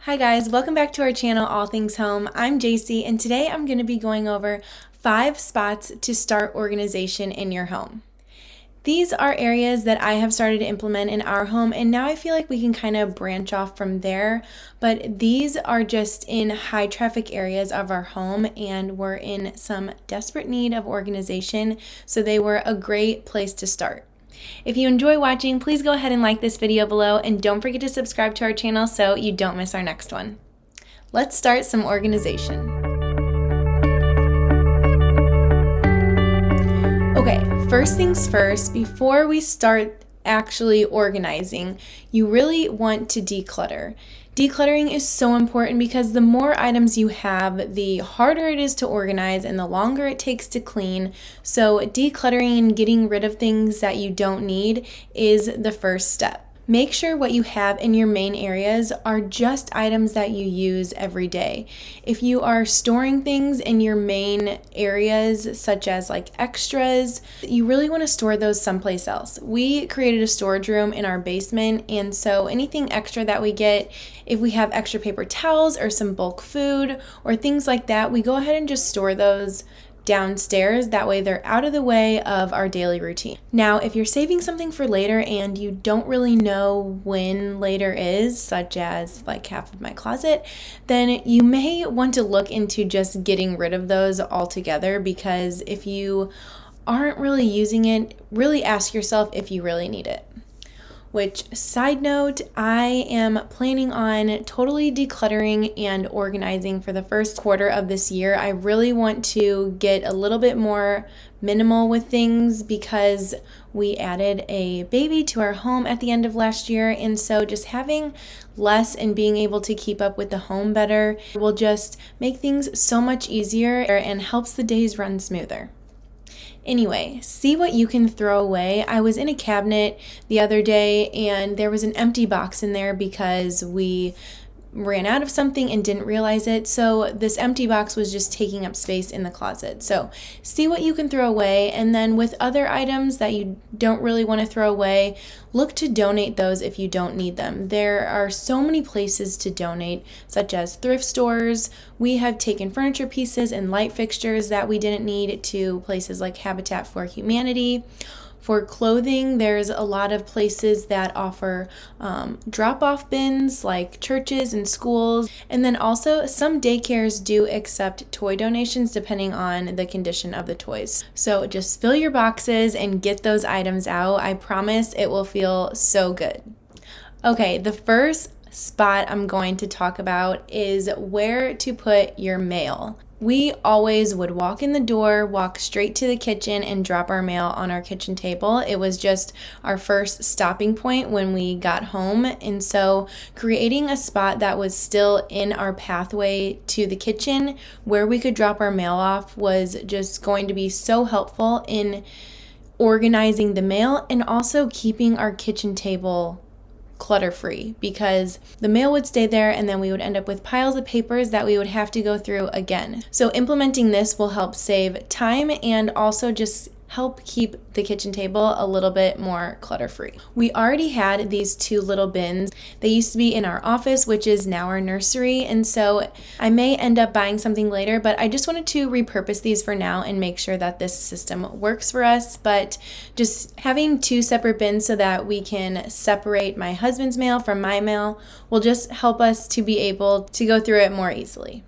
Hi guys, welcome back to our channel, All Things Home. I'm Jacey, and today I'm going to be going over 5 spots to start organization in your home. These are areas that I have started to implement in our home, and now I feel like we can kind of branch off from there, but these are just in high traffic areas of our home, and we're in some desperate need of organization, so they were a great place to start. If you enjoy watching, please go ahead and like this video below, and don't forget to subscribe to our channel so you don't miss our next one. Let's start some organization. Okay, first things first, before we start actually organizing, you really want to declutter. Decluttering is so important because the more items you have, the harder it is to organize and the longer it takes to clean. So decluttering and getting rid of things that you don't need is the first step. Make sure what you have in your main areas are just items that you use every day. If you are storing things in your main areas, such as like extras, you really want to store those someplace else. We created a storage room in our basement, and so anything extra that we get, if we have extra paper towels or some bulk food or things like that, we go ahead and just store those downstairs. That way they're out of the way of our daily routine. Now, if you're saving something for later and you don't really know when later is, such as like half of my closet, then you may want to look into just getting rid of those altogether, because if you aren't really using it, really ask yourself if you really need it. Which, side note, I am planning on totally decluttering and organizing for the first quarter of this year. I really want to get a little bit more minimal with things because we added a baby to our home at the end of last year, and so just having less and being able to keep up with the home better will just make things so much easier and helps the days run smoother. Anyway, see what you can throw away. I was in a cabinet the other day and there was an empty box in there because we ran out of something and didn't realize it. So this empty box was just taking up space in the closet. So see what you can throw away, and then with other items that you don't really want to throw away, look to donate those if you don't need them. There are so many places to donate, such as thrift stores. We have taken furniture pieces and light fixtures that we didn't need to places like Habitat for Humanity. For clothing, there's a lot of places that offer drop-off bins like churches and schools. And then also some daycares do accept toy donations depending on the condition of the toys. So just fill your boxes and get those items out. I promise it will feel so good. Okay, the first spot I'm going to talk about is where to put your mail. We always would walk in the door, walk straight to the kitchen, and drop our mail on our kitchen table. It was just our first stopping point when we got home. And so creating a spot that was still in our pathway to the kitchen where we could drop our mail off was just going to be so helpful in organizing the mail and also keeping our kitchen table clutter-free, because the mail would stay there and then we would end up with piles of papers that we would have to go through again. So implementing this will help save time and also just help keep the kitchen table a little bit more clutter-free. We already had these 2 little bins. They used to be in our office, which is now our nursery, and so I may end up buying something later, but I just wanted to repurpose these for now and make sure that this system works for us. But just having 2 separate bins so that we can separate my husband's mail from my mail will just help us to be able to go through it more easily.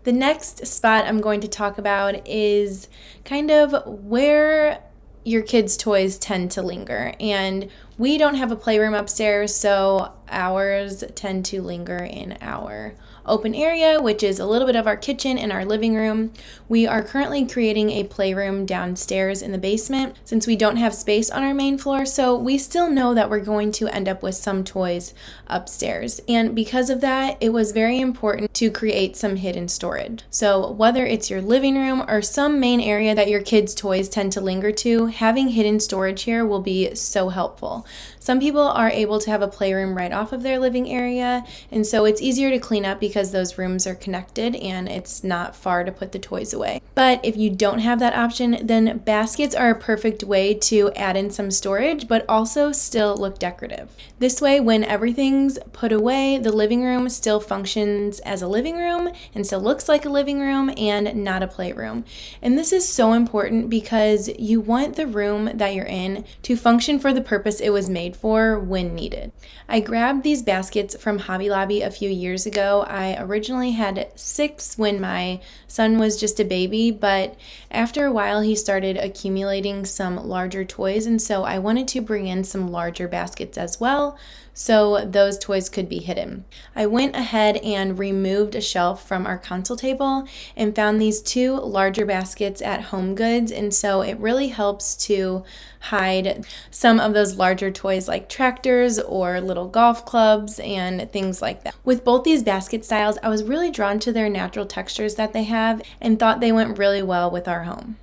The next spot I'm going to talk about is kind of where your kids' toys tend to linger. And we don't have a playroom upstairs, so ours tend to linger in our open area, which is a little bit of our kitchen and our living room. We are currently creating a playroom downstairs in the basement since we don't have space on our main floor, so we still know that we're going to end up with some toys upstairs. And because of that, it was very important to create some hidden storage. So whether it's your living room or some main area that your kids' toys tend to linger to, having hidden storage here will be so helpful. Some people are able to have a playroom right off of their living area, and so it's easier to clean up because those rooms are connected and it's not far to put the toys away. But if you don't have that option, then baskets are a perfect way to add in some storage, but also still look decorative. This way, when everything's put away, the living room still functions as a living room and still looks like a living room and not a playroom. And this is so important because you want the room that you're in to function for the purpose it was made for when needed. I grabbed these baskets from Hobby Lobby a few years ago. I originally had 6 when my son was just a baby, but after a while he started accumulating some larger toys, and so I wanted to bring in some larger baskets as well so those toys could be hidden. I went ahead and removed a shelf from our console table and found these 2 larger baskets at Home Goods, and so it really helps to hide some of those larger toys like tractors or little golf clubs and things like that. With both these basket styles, I was really drawn to their natural textures that they have and thought they went really well with our home.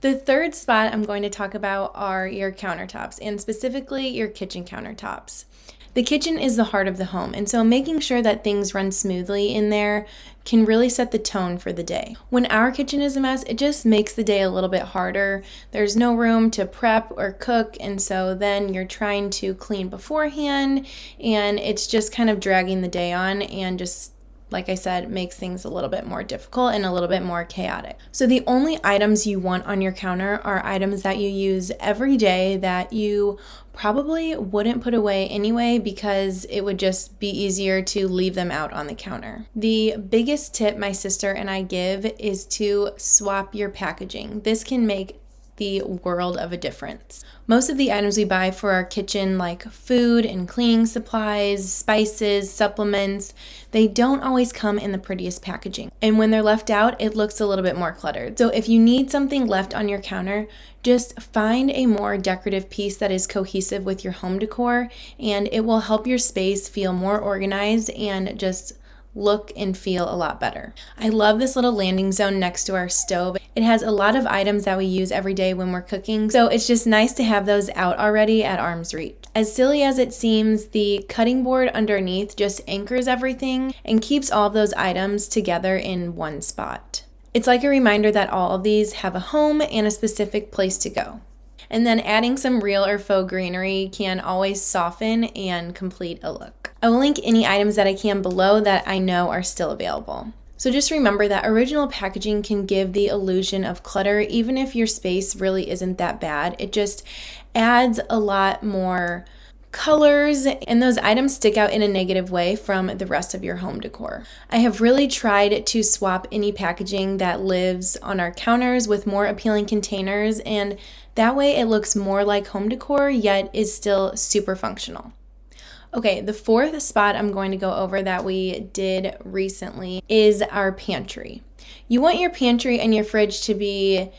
The third spot I'm going to talk about are your countertops, and specifically your kitchen countertops. The kitchen is the heart of the home, and so making sure that things run smoothly in there can really set the tone for the day. When our kitchen is a mess, it just makes the day a little bit harder. There's no room to prep or cook, and so then you're trying to clean beforehand, and it's just kind of dragging the day on and just, like I said, makes things a little bit more difficult and a little bit more chaotic. So the only items you want on your counter are items that you use every day that you probably wouldn't put away anyway because it would just be easier to leave them out on the counter. The biggest tip my sister and I give is to swap your packaging. This can make the world of a difference. Most of the items we buy for our kitchen, like food and cleaning supplies, spices, supplements, they don't always come in the prettiest packaging. And when they're left out, it looks a little bit more cluttered. So if you need something left on your counter, just find a more decorative piece that is cohesive with your home decor, and it will help your space feel more organized and just look and feel a lot better. I love this little landing zone next to our stove. It has a lot of items that we use every day when we're cooking, so it's just nice to have those out already at arm's reach. As silly as it seems, the cutting board underneath just anchors everything and keeps all of those items together in one spot. It's like a reminder that all of these have a home and a specific place to go. And then adding some real or faux greenery can always soften and complete a look. I will link any items that I can below that I know are still available. So just remember that original packaging can give the illusion of clutter even if your space really isn't that bad. It just adds a lot more colors, and those items stick out in a negative way from the rest of your home decor. I have really tried to swap any packaging that lives on our counters with more appealing containers, and that way it looks more like home decor yet is still super functional. Okay, the fourth spot I'm going to go over that we did recently is our pantry. You want your pantry and your fridge to be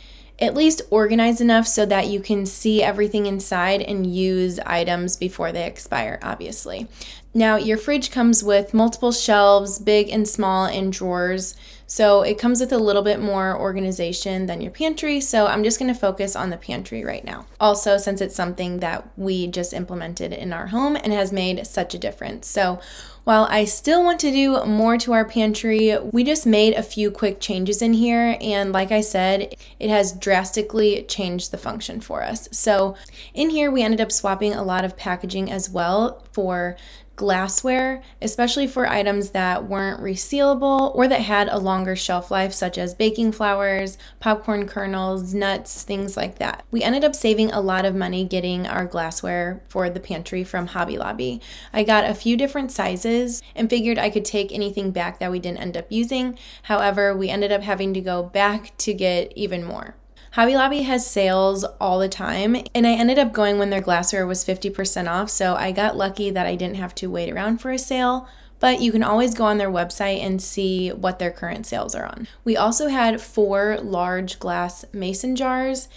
at least organized enough so that you can see everything inside and use items before they expire, obviously. Now, your fridge comes with multiple shelves, big and small, and drawers, so it comes with a little bit more organization than your pantry, so I'm just going to focus on the pantry right now. Also, since it's something that we just implemented in our home and has made such a difference. So while I still want to do more to our pantry, we just made a few quick changes in here, and like I said, it has drastically changed the function for us. So in here, we ended up swapping a lot of packaging as well for glassware, especially for items that weren't resealable or that had a longer shelf life, such as baking flours, popcorn kernels, nuts, things like that. We ended up saving a lot of money getting our glassware for the pantry from Hobby Lobby. I got a few different sizes and figured I could take anything back that we didn't end up using. However, we ended up having to go back to get even more. Hobby Lobby has sales all the time, and I ended up going when their glassware was 50% off, so I got lucky that I didn't have to wait around for a sale, but you can always go on their website and see what their current sales are on. We also had 4 large glass mason jars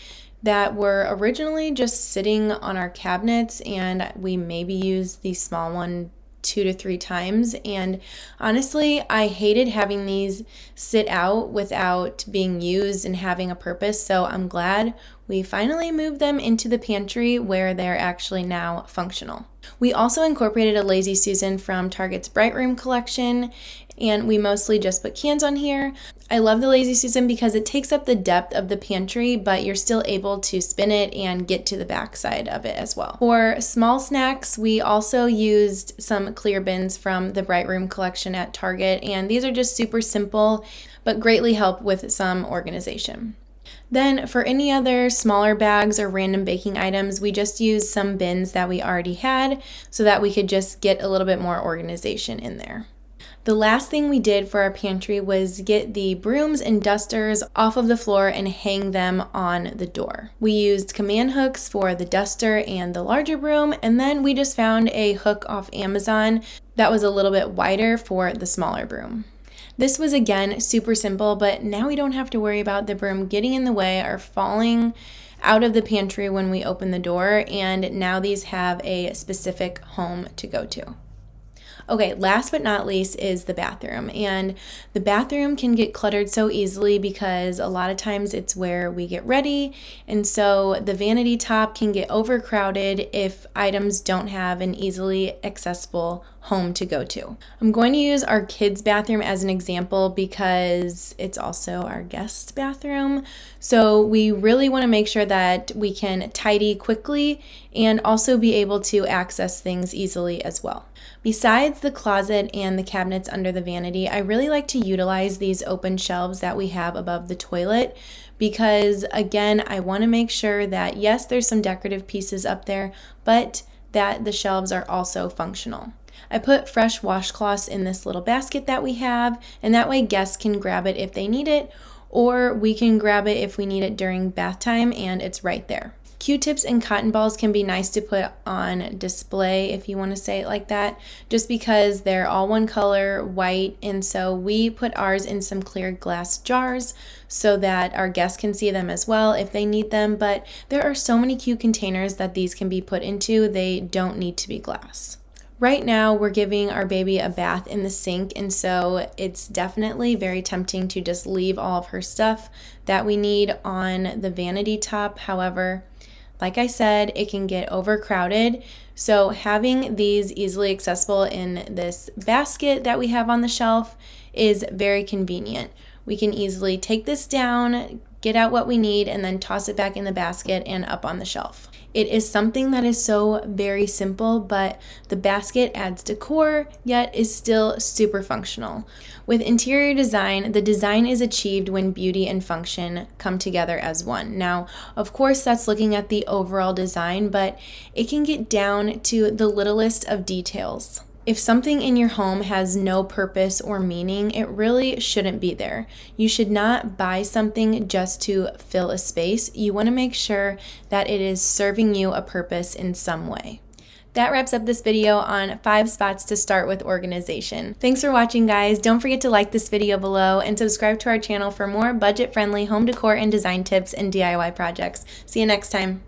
that were originally just sitting on our cabinets, and we maybe used the small one 2 to 3 times, and honestly I hated having these sit out without being used and having a purpose, so I'm glad we finally moved them into the pantry where they're actually now functional. We also incorporated a Lazy Susan from Target's Bright Room collection, and we mostly just put cans on here. I love the Lazy Susan because it takes up the depth of the pantry, but you're still able to spin it and get to the back side of it as well. For small snacks, we also used some clear bins from the Bright Room collection at Target, and these are just super simple, but greatly help with some organization. Then for any other smaller bags or random baking items, we just used some bins that we already had so that we could just get a little bit more organization in there. The last thing we did for our pantry was get the brooms and dusters off of the floor and hang them on the door. We used command hooks for the duster and the larger broom, and then we just found a hook off Amazon that was a little bit wider for the smaller broom. This was again super simple, but now we don't have to worry about the broom getting in the way or falling out of the pantry when we open the door, and now these have a specific home to go to. Okay, last but not least is the bathroom, and the bathroom can get cluttered so easily because a lot of times it's where we get ready, and so the vanity top can get overcrowded if items don't have an easily accessible home to go to. I'm going to use our kids' bathroom as an example because it's also our guest bathroom, so we really want to make sure that we can tidy quickly and also be able to access things easily as well. Besides the closet and the cabinets under the vanity, I really like to utilize these open shelves that we have above the toilet because, again, I want to make sure that, yes, there's some decorative pieces up there, but that the shelves are also functional. I put fresh washcloths in this little basket that we have, and that way guests can grab it if they need it, or we can grab it if we need it during bath time, and it's right there. Q-tips and cotton balls can be nice to put on display, if you want to say it like that, just because they're all one color, white, and so we put ours in some clear glass jars so that our guests can see them as well if they need them, but there are so many cute containers that these can be put into, they don't need to be glass. Right now, we're giving our baby a bath in the sink, and so it's definitely very tempting to just leave all of her stuff that we need on the vanity top. However, like I said, it can get overcrowded, so having these easily accessible in this basket that we have on the shelf is very convenient. We can easily take this down, get out what we need, and then toss it back in the basket and up on the shelf. It is something that is so very simple, but the basket adds decor, yet is still super functional. With interior design, the design is achieved when beauty and function come together as one. Now, of course, that's looking at the overall design, but it can get down to the littlest of details. If something in your home has no purpose or meaning, it really shouldn't be there. You should not buy something just to fill a space. You want to make sure that it is serving you a purpose in some way. That wraps up this video on 5 spots to start with organization. Thanks for watching, guys. Don't forget to like this video below and subscribe to our channel for more budget-friendly home decor and design tips and DIY projects. See you next time.